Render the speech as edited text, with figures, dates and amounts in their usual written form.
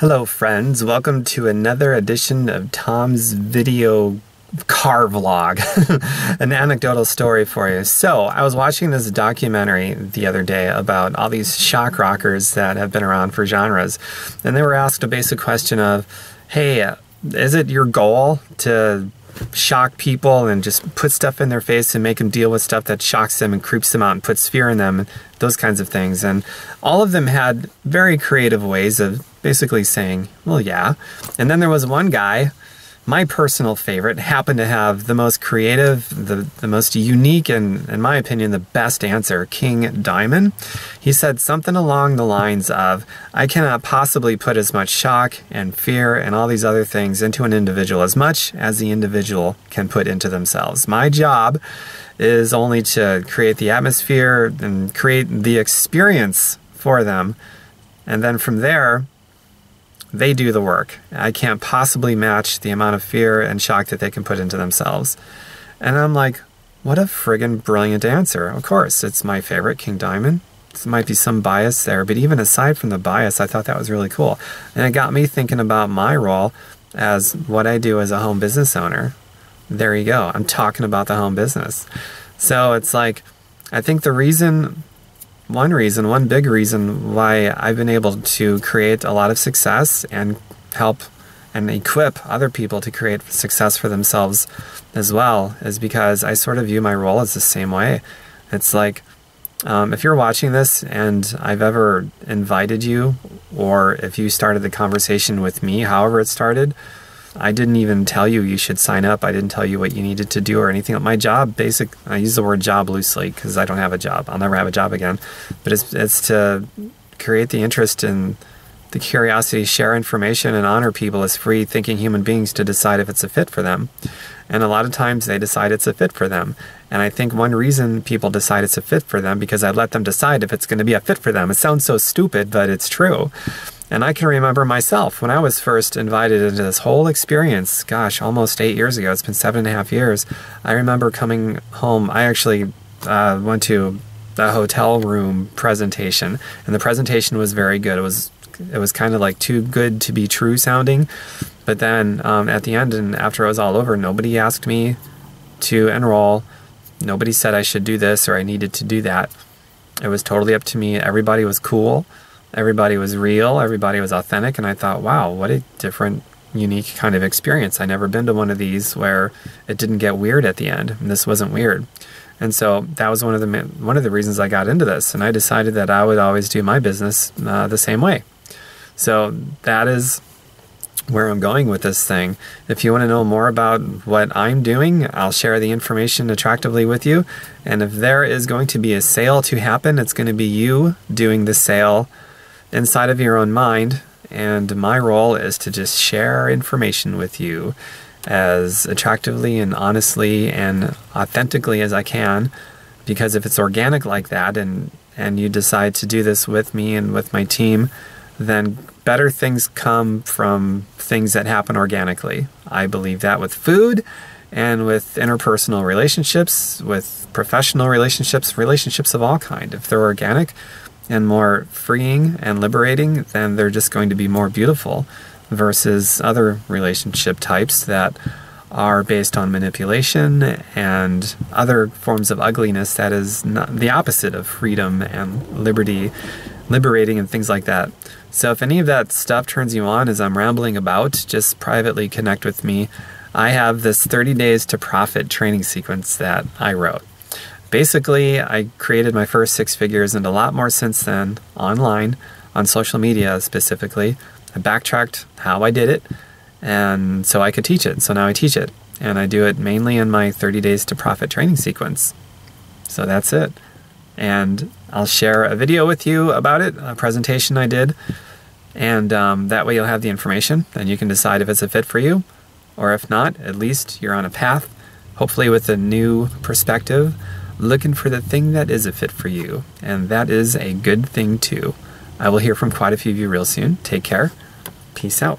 Hello friends, welcome to another edition of Tom's Video Car Vlog. An anecdotal story for you. So, I was watching this documentary the other day about all these shock rockers that have been around for genres. And they were asked a basic question of, hey, is it your goal to shock people and just put stuff in their face and make them deal with stuff that shocks them and creeps them out and puts fear in them, those kinds of things? And all of them had very creative ways of basically saying, well, yeah. And then there was one guy, my personal favorite, happened to have the most creative, the most unique, and in my opinion, the best answer, King Diamond. He said something along the lines of, I cannot possibly put as much shock and fear and all these other things into an individual as much as the individual can put into themselves. My job is only to create the atmosphere and create the experience for them. And then from there, they do the work. I can't possibly match the amount of fear and shock that they can put into themselves. And I'm like, what a friggin' brilliant answer. Of course, it's my favorite, King Diamond. There might be some bias there, but even aside from the bias, I thought that was really cool. And it got me thinking about my role as what I do as a home business owner. There you go. I'm talking about the home business. So it's like, I think one big reason why I've been able to create a lot of success and help and equip other people to create success for themselves as well is because I sort of view my role as the same way. It's like, if you're watching this and I've ever invited you, or if you started the conversation with me, however it started, I didn't even tell you you should sign up. I didn't tell you what you needed to do or anything. My job, I use the word job loosely because I don't have a job. I'll never have a job again. But it's to create the interest and the curiosity, share information, and honor people as free thinking human beings to decide if it's a fit for them. And a lot of times they decide it's a fit for them. And I think one reason people decide it's a fit for them because I let them decide if it's going to be a fit for them. It sounds so stupid, but it's true. And I can remember myself when I was first invited into this whole experience, gosh, almost 8 years ago. It's been 7.5 years. I remember coming home. I actually went to a hotel room presentation, and the presentation was very good. It was kind of like too good to be true sounding. But then at the end and after it was all over, nobody asked me to enroll. Nobody said I should do this or I needed to do that. It was totally up to me. Everybody was cool. Everybody was real, everybody was authentic, and I thought, wow, what a different, unique kind of experience. I never been to one of these where it didn't get weird at the end, and this wasn't weird. And so that was one of the reasons I got into this, and I decided that I would always do my business the same way. So that is where I'm going with this thing. If you want to know more about what I'm doing, I'll share the information attractively with you. And if there is going to be a sale to happen, it's going to be you doing the sale inside of your own mind, and my role is to just share information with you as attractively and honestly and authentically as I can, because if it's organic like that and you decide to do this with me and with my team, then better things come from things that happen organically. I believe that with food and with interpersonal relationships, with professional relationships, relationships of all kind. If they're organic and more freeing and liberating, then they're just going to be more beautiful versus other relationship types that are based on manipulation and other forms of ugliness that is not the opposite of freedom and liberating and things like that. So if any of that stuff turns you on as I'm rambling about, just privately connect with me. I have this 30 Days to Profit training sequence that I wrote. Basically, I created my first 6 figures and a lot more since then online, on social media specifically. I backtracked how I did it, and so I could teach it. So now I teach it, and I do it mainly in my 30 Days to Profit training sequence. So that's it. And I'll share a video with you about it, a presentation I did, and that way you'll have the information, and you can decide if it's a fit for you, or if not, at least you're on a path, hopefully with a new perspective, looking for the thing that is a fit for you. And that is a good thing too. I will hear from quite a few of you real soon. Take care. Peace out.